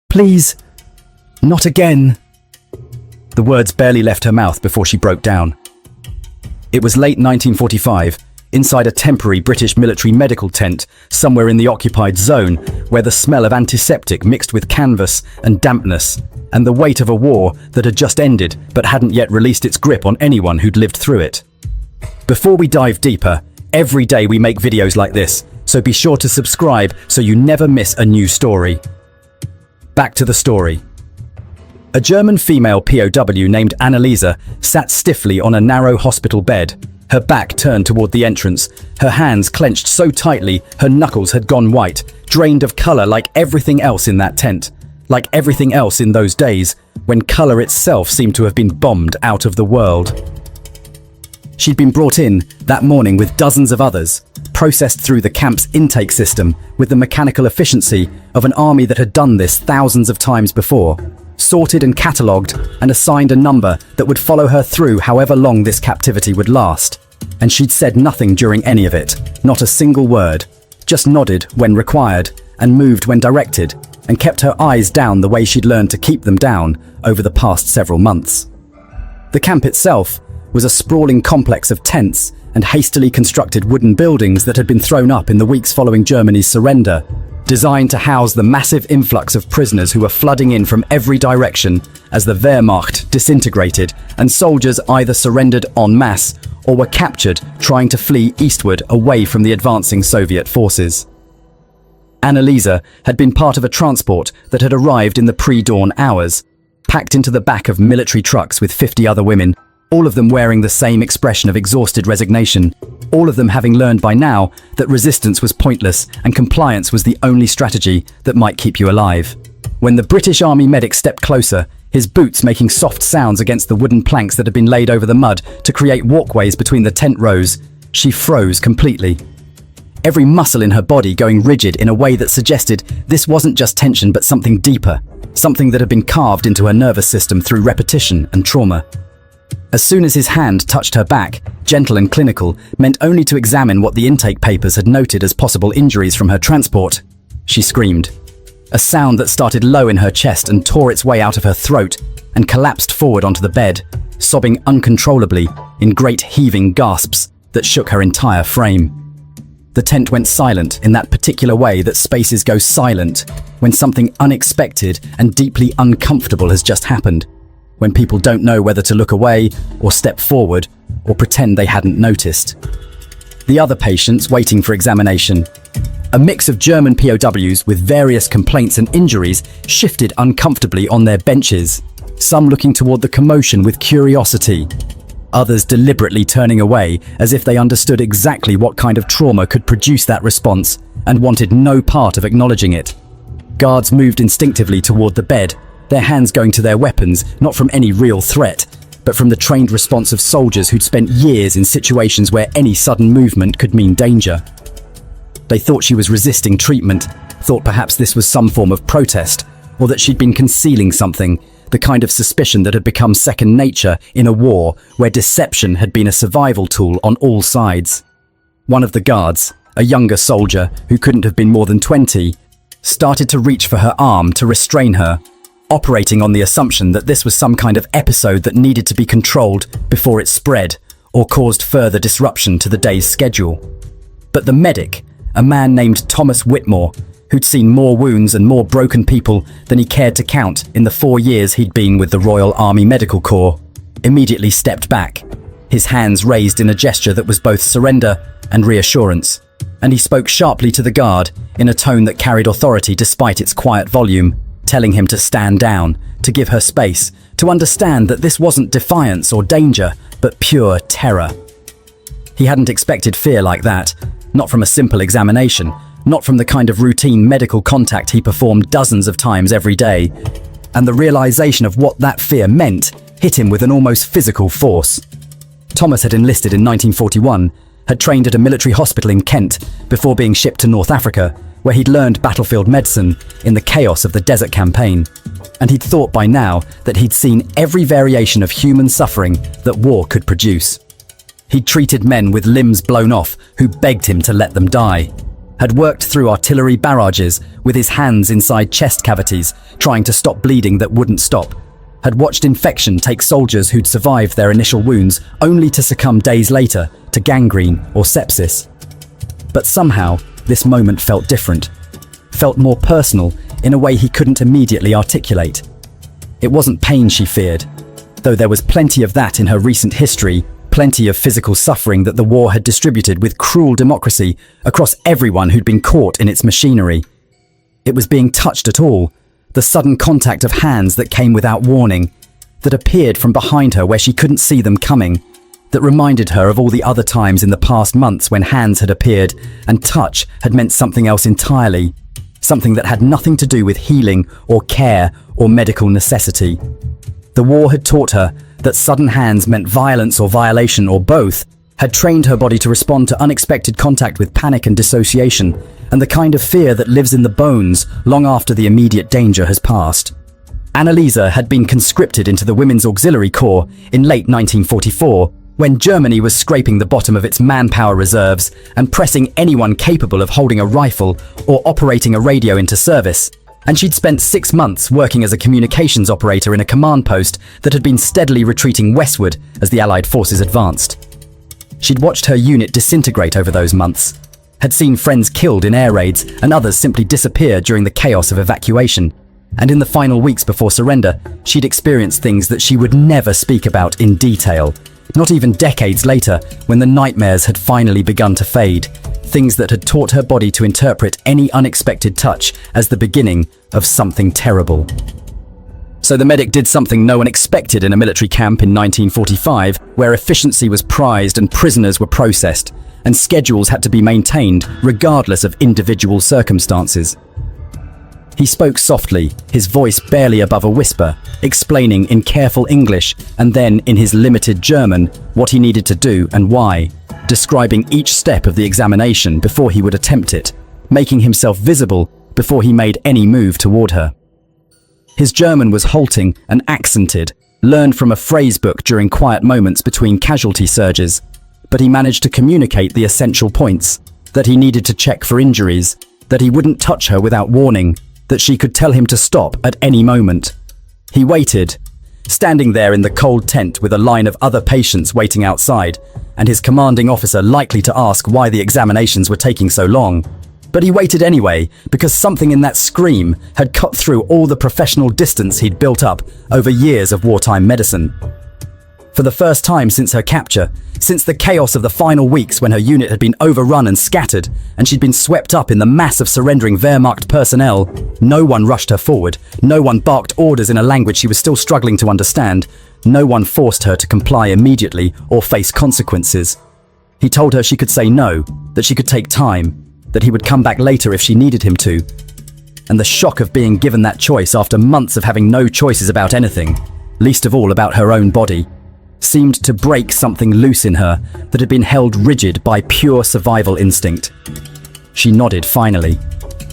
Please, not again." The words barely left her mouth before she broke down. It was late 1945, inside a temporary British military medical tent somewhere in the occupied zone, where the smell of antiseptic mixed with canvas and dampness, and the weight of a war that had just ended but hadn't yet released its grip on anyone who'd lived through it. Before we dive deeper, every day we make videos like this, so be sure to subscribe so you never miss a new story. Back to the story. A German female POW named Annalisa sat stiffly on a narrow hospital bed, her back turned toward the entrance, her hands clenched so tightly her knuckles had gone white, drained of color like everything else in that tent, like everything else in those days, when color itself seemed to have been bombed out of the world. She'd been brought in that morning with dozens of others, processed through the camp's intake system with the mechanical efficiency of an army that had done this thousands of times before, sorted and catalogued and assigned a number that would follow her through however long this captivity would last. And she'd said nothing during any of it, not a single word, just nodded when required and moved when directed, and kept her eyes down the way she'd learned to keep them down over the past several months. The camp itself was a sprawling complex of tents and hastily constructed wooden buildings that had been thrown up in the weeks following Germany's surrender, designed to house the massive influx of prisoners who were flooding in from every direction as the Wehrmacht disintegrated and soldiers either surrendered en masse or were captured trying to flee eastward away from the advancing Soviet forces. Annalisa had been part of a transport that had arrived in the pre-dawn hours, packed into the back of military trucks with 50 other women, all of them wearing the same expression of exhausted resignation, all of them having learned by now that resistance was pointless and compliance was the only strategy that might keep you alive. When the British Army medic stepped closer, his boots making soft sounds against the wooden planks that had been laid over the mud to create walkways between the tent rows, she froze completely. Every muscle in her body going rigid in a way that suggested this wasn't just tension but something deeper, something that had been carved into her nervous system through repetition and trauma. As soon as his hand touched her back, gentle and clinical, meant only to examine what the intake papers had noted as possible injuries from her transport, she screamed. A sound that started low in her chest and tore its way out of her throat and collapsed forward onto the bed, sobbing uncontrollably in great heaving gasps that shook her entire frame. The tent went silent in that particular way that spaces go silent when something unexpected and deeply uncomfortable has just happened, when people don't know whether to look away or step forward or pretend they hadn't noticed. The other patients waiting for examination, a mix of German POWs with various complaints and injuries, shifted uncomfortably on their benches, some looking toward the commotion with curiosity, others deliberately turning away as if they understood exactly what kind of trauma could produce that response and wanted no part of acknowledging it. Guards moved instinctively toward the bed, their hands going to their weapons, not from any real threat, but from the trained response of soldiers who'd spent years in situations where any sudden movement could mean danger. They thought she was resisting treatment, thought perhaps this was some form of protest, or that she'd been concealing something, the kind of suspicion that had become second nature in a war where deception had been a survival tool on all sides. One of the guards, a younger soldier who couldn't have been more than 20, started to reach for her arm to restrain her, operating on the assumption that this was some kind of episode that needed to be controlled before it spread or caused further disruption to the day's schedule. But the medic, a man named Thomas Whitmore, who'd seen more wounds and more broken people than he cared to count in the 4 years he'd been with the Royal Army Medical Corps, immediately stepped back, his hands raised in a gesture that was both surrender and reassurance, and he spoke sharply to the guard in a tone that carried authority despite its quiet volume, telling him to stand down, to give her space, to understand that this wasn't defiance or danger, but pure terror. He hadn't expected fear like that, not from a simple examination, not from the kind of routine medical contact he performed dozens of times every day, and the realization of what that fear meant hit him with an almost physical force. Thomas had enlisted in 1941, had trained at a military hospital in Kent before being shipped to North Africa, where he'd learned battlefield medicine in the chaos of the desert campaign, and he'd thought by now that he'd seen every variation of human suffering that war could produce. He'd treated men with limbs blown off who begged him to let them die, had worked through artillery barrages with his hands inside chest cavities, trying to stop bleeding that wouldn't stop, had watched infection take soldiers who'd survived their initial wounds only to succumb days later to gangrene or sepsis. But somehow, this moment felt different, felt more personal in a way he couldn't immediately articulate. It wasn't pain she feared, though there was plenty of that in her recent history, plenty of physical suffering that the war had distributed with cruel democracy across everyone who'd been caught in its machinery. It was being touched at all, the sudden contact of hands that came without warning, that appeared from behind her where she couldn't see them coming, that reminded her of all the other times in the past months when hands had appeared and touch had meant something else entirely, something that had nothing to do with healing or care or medical necessity. The war had taught her that sudden hands meant violence or violation or both, had trained her body to respond to unexpected contact with panic and dissociation, and the kind of fear that lives in the bones long after the immediate danger has passed. Annalisa had been conscripted into the Women's Auxiliary Corps in late 1944, when Germany was scraping the bottom of its manpower reserves and pressing anyone capable of holding a rifle or operating a radio into service. And she'd spent 6 months working as a communications operator in a command post that had been steadily retreating westward as the Allied forces advanced. She'd watched her unit disintegrate over those months, had seen friends killed in air raids and others simply disappear during the chaos of evacuation. And in the final weeks before surrender, she'd experienced things that she would never speak about in detail, not even decades later when the nightmares had finally begun to fade, things that had taught her body to interpret any unexpected touch as the beginning of something terrible. So the medic did something no one expected in a military camp in 1945, where efficiency was prized and prisoners were processed, and schedules had to be maintained regardless of individual circumstances. He spoke softly, his voice barely above a whisper, explaining in careful English and then in his limited German what he needed to do and why, describing each step of the examination before he would attempt it, making himself visible before he made any move toward her. His German was halting and accented, learned from a phrase book during quiet moments between casualty surges, but he managed to communicate the essential points, that he needed to check for injuries, that he wouldn't touch her without warning, that she could tell him to stop at any moment. He waited, standing there in the cold tent with a line of other patients waiting outside, and his commanding officer likely to ask why the examinations were taking so long. But he waited anyway, because something in that scream had cut through all the professional distance he'd built up over years of wartime medicine. For the first time since her capture, since the chaos of the final weeks when her unit had been overrun and scattered, and she'd been swept up in the mass of surrendering Wehrmacht personnel, no one rushed her forward, no one barked orders in a language she was still struggling to understand, no one forced her to comply immediately or face consequences. He told her she could say no, that she could take time, that he would come back later if she needed him to. And the shock of being given that choice after months of having no choices about anything, least of all about her own body, seemed to break something loose in her that had been held rigid by pure survival instinct. She nodded finally,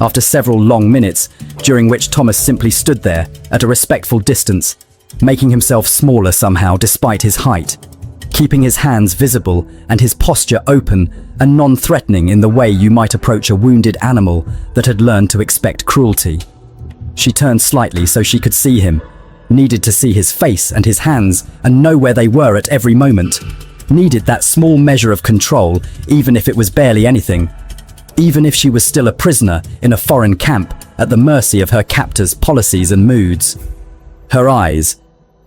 after several long minutes, during which Thomas simply stood there at a respectful distance, making himself smaller somehow despite his height, keeping his hands visible and his posture open and non-threatening in the way you might approach a wounded animal that had learned to expect cruelty. She turned slightly so she could see him, needed to see his face and his hands and know where they were at every moment, needed that small measure of control even if it was barely anything, even if she was still a prisoner in a foreign camp at the mercy of her captor's policies and moods. Her eyes,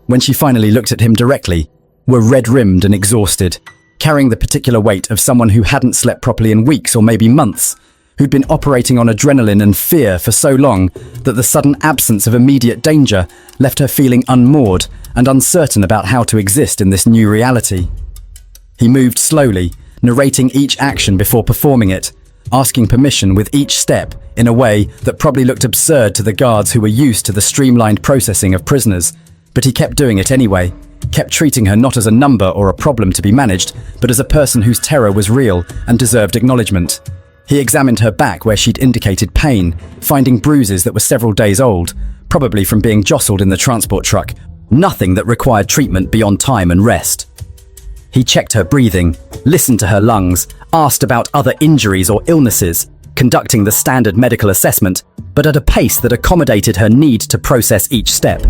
when she finally looked at him directly, were red-rimmed and exhausted, carrying the particular weight of someone who hadn't slept properly in weeks or maybe months, who'd been operating on adrenaline and fear for so long that the sudden absence of immediate danger left her feeling unmoored and uncertain about how to exist in this new reality. He moved slowly, narrating each action before performing it, asking permission with each step in a way that probably looked absurd to the guards who were used to the streamlined processing of prisoners, but he kept doing it anyway, kept treating her not as a number or a problem to be managed, but as a person whose terror was real and deserved acknowledgement. He examined her back where she'd indicated pain, finding bruises that were several days old, probably from being jostled in the transport truck, nothing that required treatment beyond time and rest. He checked her breathing, listened to her lungs, asked about other injuries or illnesses, conducting the standard medical assessment, but at a pace that accommodated her need to process each step,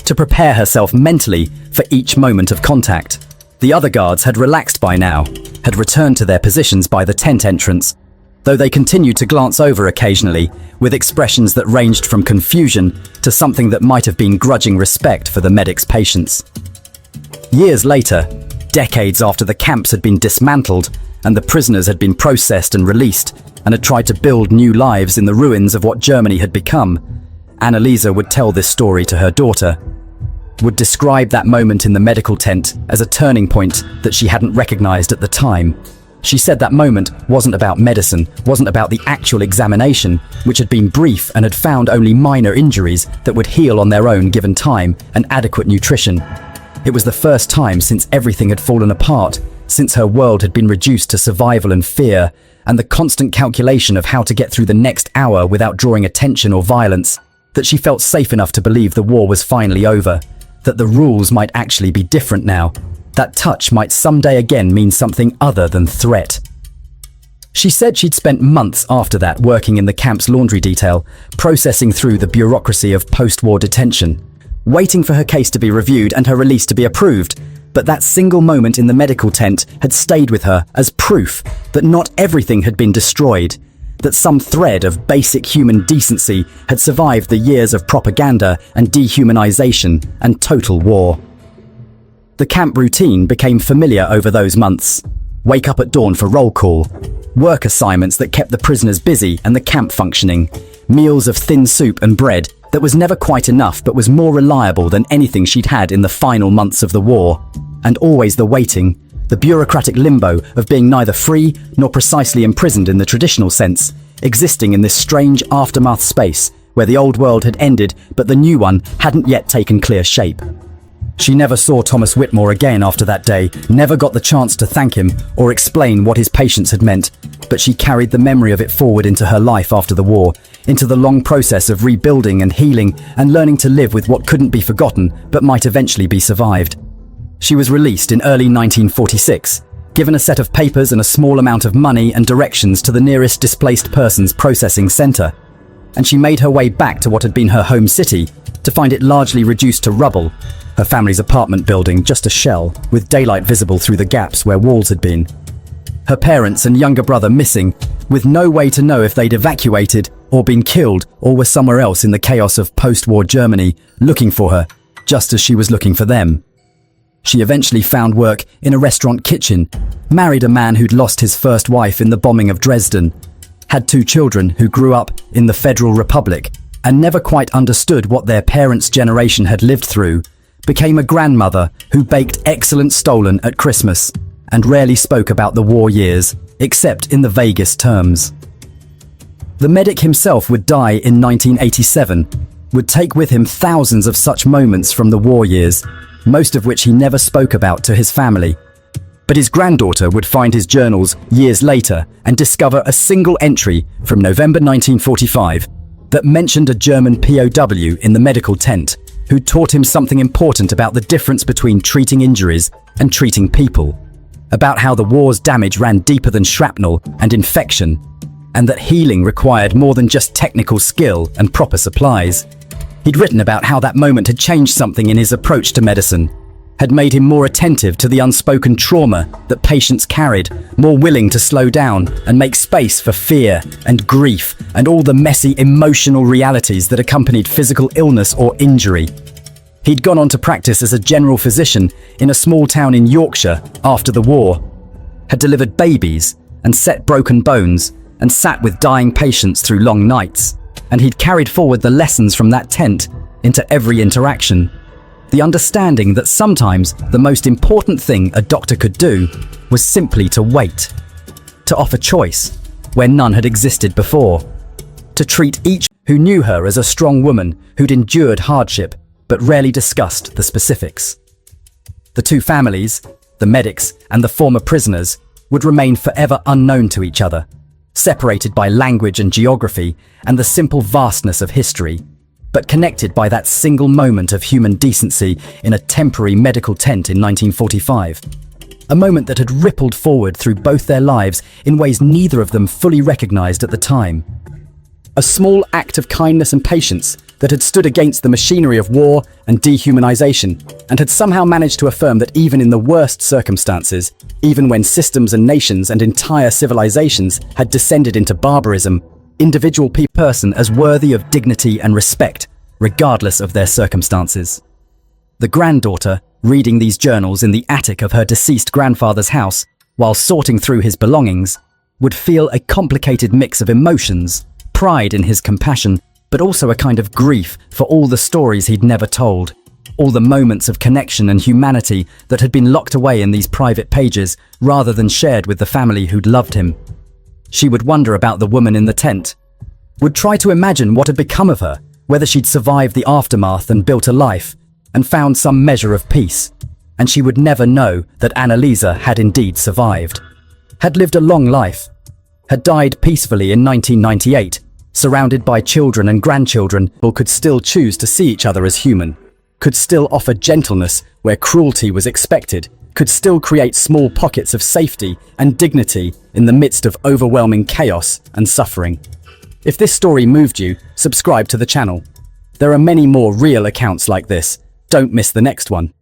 to prepare herself mentally for each moment of contact. The other guards had relaxed by now, had returned to their positions by the tent entrance, though they continued to glance over occasionally, with expressions that ranged from confusion to something that might have been grudging respect for the medic's patience. Years later, decades after the camps had been dismantled and the prisoners had been processed and released and had tried to build new lives in the ruins of what Germany had become, Annalisa would tell this story to her daughter, would describe that moment in the medical tent as a turning point that she hadn't recognized at the time. She said that moment wasn't about medicine, wasn't about the actual examination, which had been brief and had found only minor injuries that would heal on their own given time and adequate nutrition. It was the first time since everything had fallen apart, since her world had been reduced to survival and fear, and the constant calculation of how to get through the next hour without drawing attention or violence, that she felt safe enough to believe the war was finally over, that the rules might actually be different now, that touch might someday again mean something other than threat. She said she'd spent months after that working in the camp's laundry detail, processing through the bureaucracy of post-war detention, waiting for her case to be reviewed and her release to be approved, but that single moment in the medical tent had stayed with her as proof that not everything had been destroyed, that some thread of basic human decency had survived the years of propaganda and dehumanization and total war. The camp routine became familiar over those months. Wake up at dawn for roll call, work assignments that kept the prisoners busy and the camp functioning, meals of thin soup and bread that was never quite enough but was more reliable than anything she'd had in the final months of the war, and always the waiting, the bureaucratic limbo of being neither free nor precisely imprisoned in the traditional sense, existing in this strange aftermath space where the old world had ended but the new one hadn't yet taken clear shape. She never saw Thomas Whitmore again after that day, never got the chance to thank him or explain what his patience had meant, but she carried the memory of it forward into her life after the war, into the long process of rebuilding and healing and learning to live with what couldn't be forgotten but might eventually be survived. She was released in early 1946, given a set of papers and a small amount of money and directions to the nearest displaced persons processing center, and she made her way back to what had been her home city to find it largely reduced to rubble, her family's apartment building just a shell, with daylight visible through the gaps where walls had been. Her parents and younger brother missing, with no way to know if they'd evacuated or been killed or were somewhere else in the chaos of post-war Germany, looking for her, just as she was looking for them. She eventually found work in a restaurant kitchen, married a man who'd lost his first wife in the bombing of Dresden, had 2 children who grew up in the Federal Republic and never quite understood what their parents' generation had lived through, became a grandmother who baked excellent stollen at Christmas and rarely spoke about the war years, except in the vaguest terms. The medic himself would die in 1987, would take with him thousands of such moments from the war years, most of which he never spoke about to his family. But his granddaughter would find his journals years later and discover a single entry from November 1945 that mentioned a German POW in the medical tent who taught him something important about the difference between treating injuries and treating people, about how the war's damage ran deeper than shrapnel and infection, and that healing required more than just technical skill and proper supplies. He'd written about how that moment had changed something in his approach to medicine, had made him more attentive to the unspoken trauma that patients carried, more willing to slow down and make space for fear and grief and all the messy emotional realities that accompanied physical illness or injury. He'd gone on to practice as a general physician in a small town in Yorkshire after the war, had delivered babies and set broken bones and sat with dying patients through long nights, and he'd carried forward the lessons from that tent into every interaction. The understanding that sometimes the most important thing a doctor could do was simply to wait, to offer choice where none had existed before, to treat each who knew her as a strong woman who'd endured hardship but rarely discussed the specifics. The 2 families, the medics and the former prisoners, would remain forever unknown to each other, separated by language and geography and the simple vastness of history, but connected by that single moment of human decency in a temporary medical tent in 1945. A moment that had rippled forward through both their lives in ways neither of them fully recognized at the time. A small act of kindness and patience that had stood against the machinery of war and dehumanization, and had somehow managed to affirm that even in the worst circumstances, even when systems and nations and entire civilizations had descended into barbarism, individual person as worthy of dignity and respect, regardless of their circumstances. The granddaughter, reading these journals in the attic of her deceased grandfather's house, while sorting through his belongings, would feel a complicated mix of emotions, pride in his compassion, but also a kind of grief for all the stories he'd never told, all the moments of connection and humanity that had been locked away in these private pages rather than shared with the family who'd loved him. She would wonder about the woman in the tent, would try to imagine what had become of her, whether she'd survived the aftermath and built a life, and found some measure of peace, and she would never know that Annalisa had indeed survived, had lived a long life, had died peacefully in 1998, surrounded by children and grandchildren who could still choose to see each other as human, could still offer gentleness where cruelty was expected, could still create small pockets of safety and dignity in the midst of overwhelming chaos and suffering. If this story moved you, subscribe to the channel. There are many more real accounts like this. Don't miss the next one.